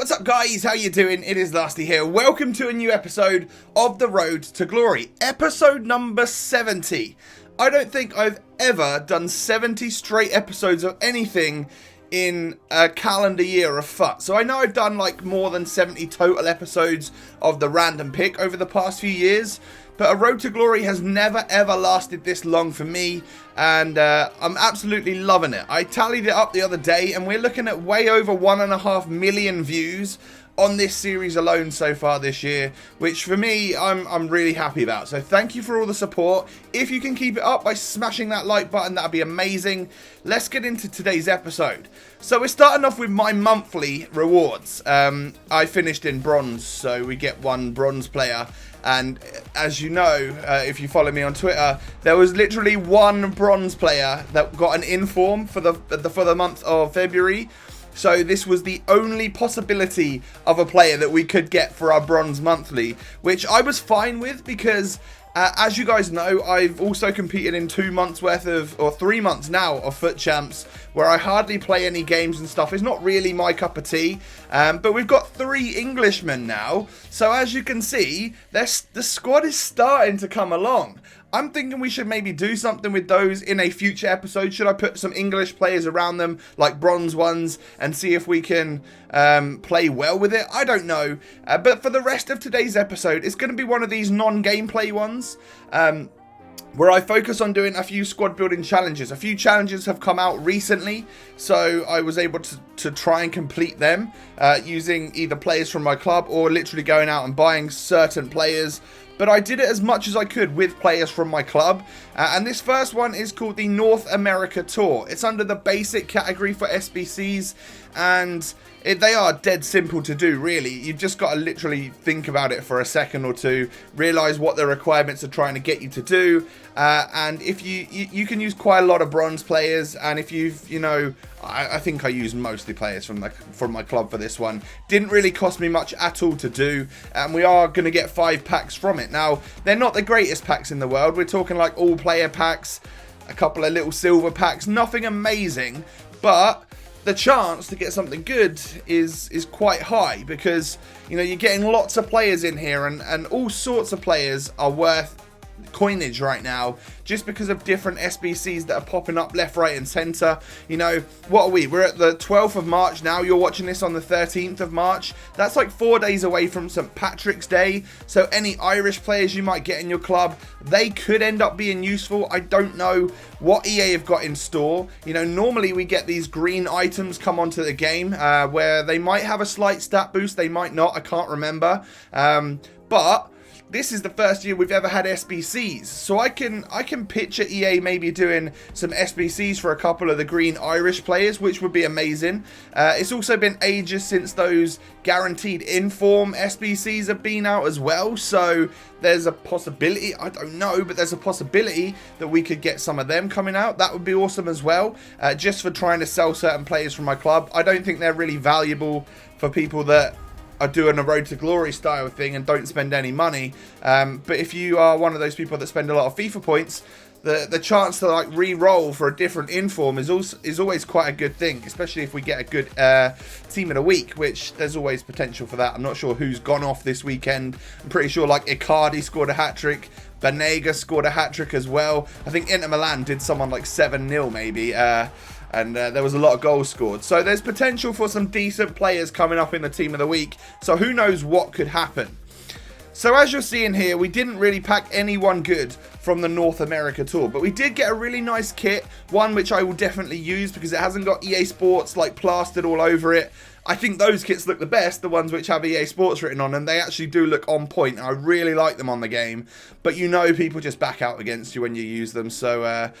What's up guys, how you doing? It is Lasty here. Welcome to a new episode of The Road to Glory, episode number 70. I don't think I've ever done 70 straight episodes of anything in a calendar year of FUT. So I know I've done like more than 70 total episodes of the random pick over the past few years, but a Road to Glory has never ever lasted this long for me, and I'm absolutely loving it. I tallied it up the other day and we're looking at way over 1.5 million views on this series alone so far this year, which for me I'm really happy about. So thank you for all the support. If you can keep it up by smashing that like button, that'd be amazing. Let's get into today's episode. So we're starting off with my monthly rewards. I finished in bronze, so we get one bronze player. And as you know, if you follow me on Twitter, there was literally one bronze player that got an inform for the month of February. So this was the only possibility of a player that we could get for our bronze monthly, which I was fine with because as you guys know, I've also competed in 2 months worth of, or 3 months now of FUT Champs, where I hardly play any games and stuff. It's not really my cup of tea, but we've got 3 Englishmen now. So as you can see, the squad is starting to come along. I'm thinking we should maybe do something with those in a future episode. Should I put some English players around them, like bronze ones, and see if we can play well with it? I don't know. But for the rest of today's episode, it's going to be one of these non-gameplay ones, where I focus on doing a few squad building challenges. A few challenges have come out recently, so I was able to try and complete them using either players from my club or literally going out and buying certain players. But I did it as much as I could with players from my club. And this first one is called the North America Tour. It's under the basic category for SBCs. And they are dead simple to do, really. You've just got to literally think about it for a second or two. Realise what the requirements are trying to get you to do. And if you can use quite a lot of bronze players. And if you've, you know, I think I used mostly players from my club for this one. Didn't really cost me much at all to do, and we are going to get 5 packs from it. Now, they're not the greatest packs in the world. We're talking like all player packs, a couple of little silver packs, nothing amazing, but the chance to get something good is quite high because, you know, you're getting lots of players in here, and all sorts of players are worth coinage right now just because of different SBCs that are popping up left, right and centre. You know, what are we? We're at the 12th of March now. You're watching this on the 13th of March. That's like 4 days away from St. Patrick's Day. So any Irish players you might get in your club, they could end up being useful. I don't know what EA have got in store. You know, normally we get these green items come onto the game where they might have a slight stat boost. They might not. I can't remember. But this is the first year we've ever had SBCs, so I can picture EA maybe doing some SBCs for a couple of the green Irish players, which would be amazing. It's also been ages since those guaranteed inform SBCs have been out as well, so there's a possibility, I don't know, but there's a possibility that we could get some of them coming out. That would be awesome as well, just for trying to sell certain players from my club. I don't think they're really valuable for people that are doing a Road to Glory style thing and don't spend any money, but if you are one of those people that spend a lot of FIFA points, the chance to like re-roll for a different inform is always quite a good thing, especially if we get a good team of the week, which there's always potential for that. I'm not sure who's gone off this weekend. I'm pretty sure like Icardi scored a hat-trick, Banega scored a hat-trick as well. I think Inter Milan did someone like 7-0 maybe, and there was a lot of goals scored. So there's potential for some decent players coming up in the team of the week. So who knows what could happen. So as you're seeing here, we didn't really pack anyone good from the North America Tour, but we did get a really nice kit, one which I will definitely use because it hasn't got EA Sports like plastered all over it. I think those kits look the best, the ones which have EA Sports written on, and they actually do look on point. I really like them on the game, but you know people just back out against you when you use them. So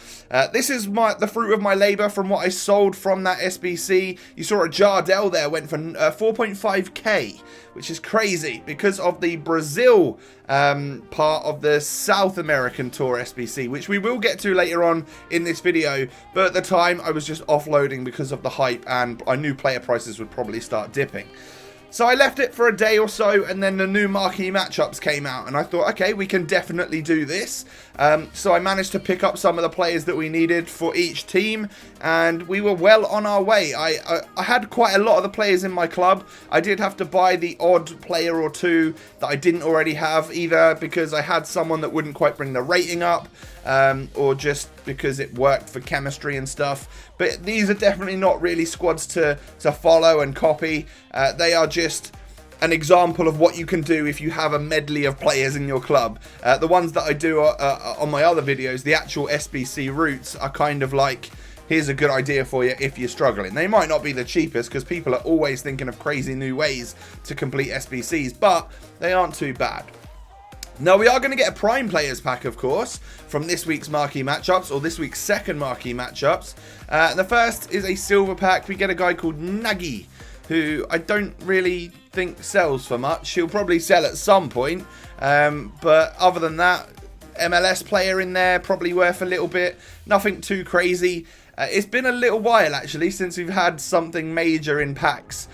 this is the fruit of my labour from what I sold from that SBC. You saw a Jardel there went for 4.5k, which is crazy because of the Brazil part of the South American Tour SBC, which we will get to later on in this video, but at the time I was just offloading because of the hype and I knew player prices would probably start dipping. So I left it for a day or so, and then the new Marquee Matchups came out, and I thought, okay, we can definitely do this. So I managed to pick up some of the players that we needed for each team, and we were well on our way. I had quite a lot of the players in my club. I did have to buy the odd player or two that I didn't already have, either because I had someone that wouldn't quite bring the rating up, or just because it worked for chemistry and stuff. But these are definitely not really squads to follow and copy. They are just an example of what you can do if you have a medley of players in your club. The ones that I do on my other videos, the actual SBC routes, are kind of like, here's a good idea for you if you're struggling. They might not be the cheapest, because people are always thinking of crazy new ways to complete SBCs, but they aren't too bad. Now, we are going to get a Prime Players pack, of course, from this week's Marquee Matchups, or this week's second Marquee Matchups. The first is a silver pack. We get a guy called Nagi, who I don't really think sells for much. He'll probably sell at some point, but other than that, MLS player in there, probably worth a little bit. Nothing too crazy. It's been a little while, actually, since we've had something major in packs.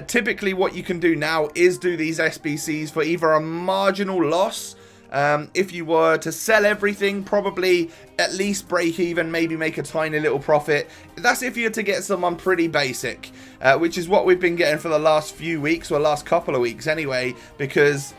Typically, what you can do now is do these SBCs for either a marginal loss. If you were to sell everything, probably at least break even, maybe make a tiny little profit. That's if you're to get someone pretty basic, which is what we've been getting for the last few weeks, or last couple of weeks anyway, because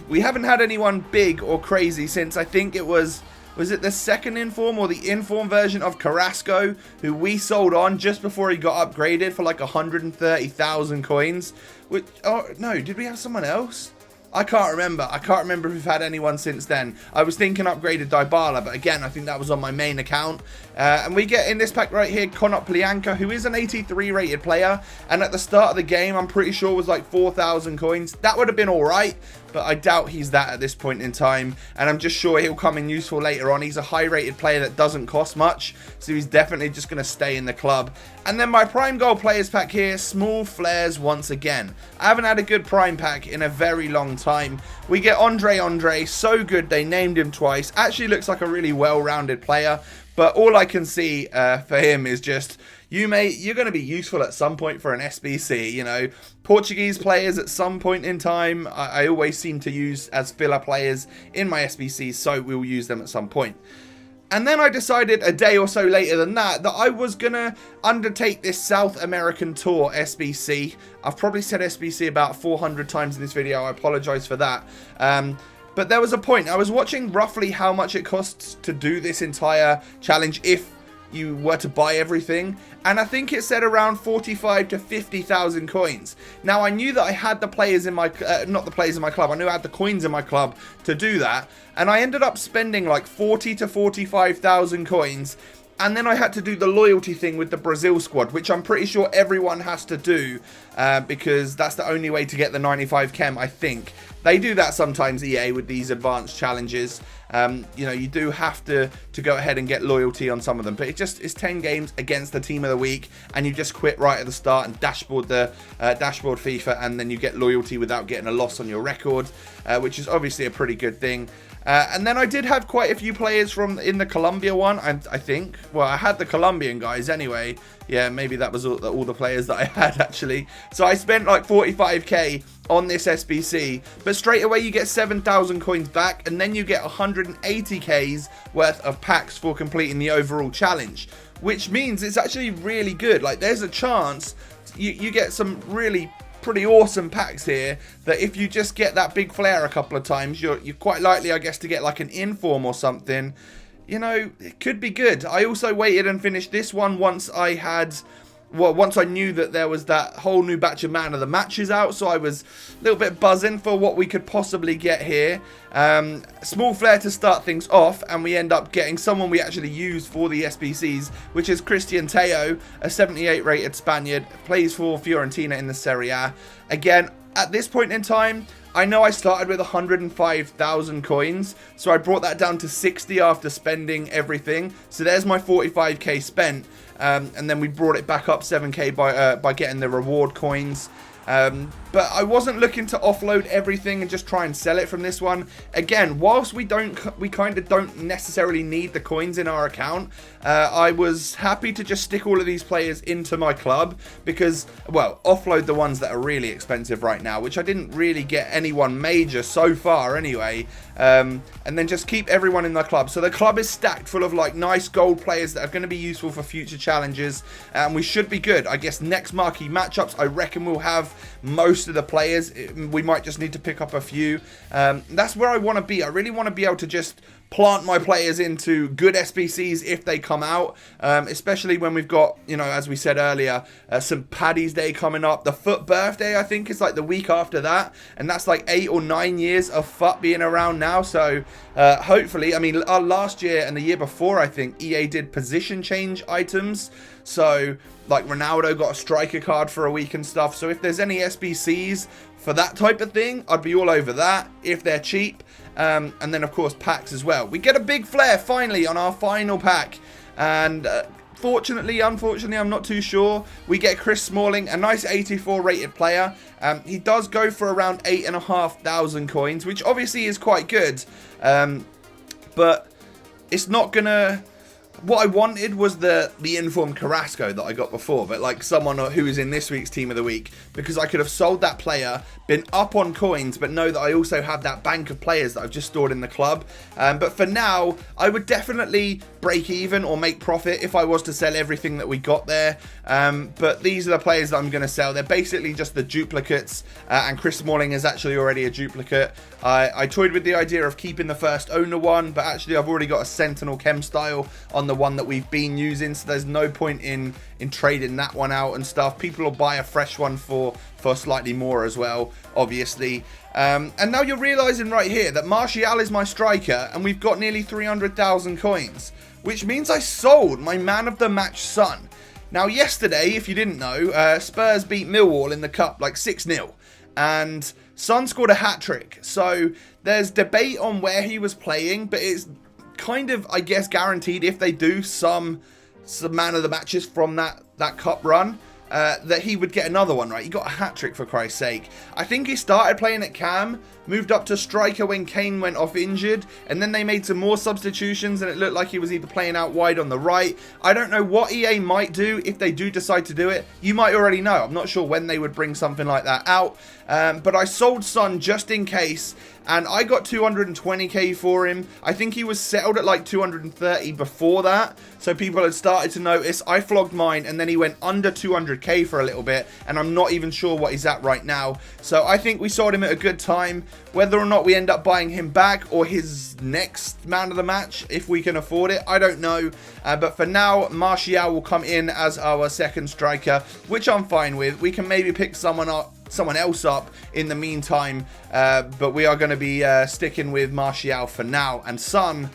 we haven't had anyone big or crazy since, I think it was it the second inform or the inform version of Carrasco, who we sold on just before he got upgraded for like 130,000 coins. Which, oh no, did we have someone else? I can't remember. I can't remember if we've had anyone since then. I was thinking upgraded Dybala, but again, I think that was on my main account. And we get in this pack right here, Konoplyanka, who is an 83 rated player. And at the start of the game, I'm pretty sure was like 4,000 coins. That would have been all right, but I doubt he's that at this point in time. And I'm just sure he'll come in useful later on. He's a high rated player that doesn't cost much, so he's definitely just going to stay in the club. And then my Prime Gold Players pack here, Small Flares once again. I haven't had a good Prime pack in a very long time. We get Andre, so good they named him twice. Actually looks like a really well-rounded player, but all I can see for him is just, you're going to be useful at some point for an SBC, you know. Portuguese players at some point in time, I always seem to use as filler players in my SBCs, so we'll use them at some point. And then I decided a day or so later than that I was going to undertake this South American Tour SBC. I've probably said SBC about 400 times in this video. I apologize for that. But there was a point. I was watching roughly how much it costs to do this entire challenge if you were to buy everything, and I think it said around 45 to 50,000 coins. Now, I knew that I had the players in my not the players in my club, I knew I had the coins in my club to do that, and I ended up spending like 40 to 45,000 coins. And then I had to do the loyalty thing with the Brazil squad, which I'm pretty sure everyone has to do, because that's the only way to get the 95 chem, I think. They do that sometimes, EA, with these advanced challenges. You know, you do have to go ahead and get loyalty on some of them. But it's 10 games against the team of the week, and you just quit right at the start and dashboard FIFA, and then you get loyalty without getting a loss on your record, which is obviously a pretty good thing. And then I did have quite a few players from in the Colombia one, I think. Well, I had the Colombian guys anyway. Yeah, maybe that was all the players that I had, actually. So I spent like 45k on this SBC, but straight away you get 7,000 coins back, and then you get 180k's worth of packs for completing the overall challenge, which means it's actually really good. Like, there's a chance you get some really pretty awesome packs here, that if you just get that big flare a couple of times, you're quite likely, I guess, to get like an inform or something. You know, it could be good. I also waited and finished this one once I knew that there was that whole new batch of Man of the Matches out, so I was a little bit buzzing for what we could possibly get here. Small flare to start things off, and we end up getting someone we actually use for the SBCs, which is Christian Teo, a 78 rated Spaniard, plays for Fiorentina in the Serie A. Again, at this point in time, I know I started with 105,000 coins, so I brought that down to 60 after spending everything. So there's my 45k spent. and then we brought it back up 7k by getting the reward coins. But I wasn't looking to offload everything and just try and sell it from this one. Again, whilst we kind of don't necessarily need the coins in our account, I was happy to just stick all of these players into my club because, well, offload the ones that are really expensive right now, which I didn't really get anyone major so far anyway, and then just keep everyone in the club. So the club is stacked full of like nice gold players that are going to be useful for future challenges, and we should be good. I guess next marquee matchups, I reckon we'll have most of the players. We might just need to pick up a few. That's where I want to be. I really want to be able to just plant my players into good SBCs if they come out, especially when we've got, you know, as we said earlier, St. Paddy's Day coming up. The FUT birthday, I think, is like the week after that, and that's like 8 or 9 years of FUT being around now. So hopefully, I mean, last year and the year before, I think EA did position change items. So like Ronaldo got a striker card for a week and stuff. So if there's any SBCs for that type of thing, I'd be all over that if they're cheap. And then of course packs as well. We get a big flare finally on our final pack, and unfortunately, I'm not too sure. We get Chris Smalling, a nice 84 rated player. He does go for around 8,500 coins, which obviously is quite good, but it's not gonna. What I wanted was the informed Carrasco that I got before, but like someone who is in this week's team of the week, because I could have sold that player, been up on coins, but know that I also have that bank of players that I've just stored in the club. But for now, I would definitely break even or make profit if I was to sell everything that we got there. But these are the players that I'm going to sell. They're basically just the duplicates, and Chris Smalling is actually already a duplicate. I toyed with the idea of keeping the first owner one, but actually I've already got a Sentinel Chem style on the one that we've been using, so there's no point in trading that one out and stuff. People will buy a fresh one for slightly more as well, obviously. And now you're realizing right here that Martial is my striker, and we've got nearly 300,000 coins, which means I sold my man of the match, Son. Now yesterday, if you didn't know, Spurs beat Millwall in the cup like 6-0, and Son scored a hat-trick. So there's debate on where he was playing, but it's kind of, I guess, guaranteed if they do some man of the matches from that cup run, that he would get another one, right? He got a hat-trick, for Christ's sake. I think he started playing at cam, moved up to striker when Kane went off injured, and then they made some more substitutions and it looked like he was either playing out wide on the right. I don't know what EA might do if they do decide to do it. You might already know. I'm not sure when they would bring something like that out. But I sold Son just in case, and I got 220k for him. I think he was settled at like 230 before that, so people had started to notice. I flogged mine, and then he went under 200k for a little bit, and I'm not even sure what he's at right now. So I think we sold him at a good time. Whether or not we end up buying him back or his next man of the match, if we can afford it, I don't know. But for now, Martial will come in as our second striker, which I'm fine with. We can maybe pick someone else up in the meantime, but we are going to be sticking with Martial for now. And Son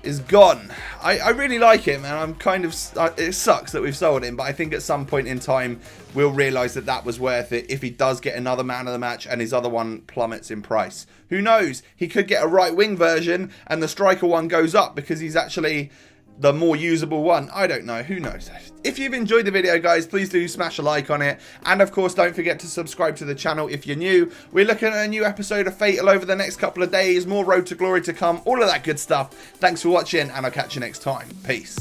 is gone. I really like him, and I'm kind of, it sucks that we've sold him, but I think at some point in time we'll realise that was worth it if he does get another man of the match and his other one plummets in price. Who knows? He could get a right wing version and the striker one goes up because he's actually the more usable one. I don't know. Who knows? If you've enjoyed the video, guys, please do smash a like on it. And of course, don't forget to subscribe to the channel if you're new. We're looking at a new episode of Fatal over the next couple of days. More Road to Glory to come. All of that good stuff. Thanks for watching, and I'll catch you next time. Peace.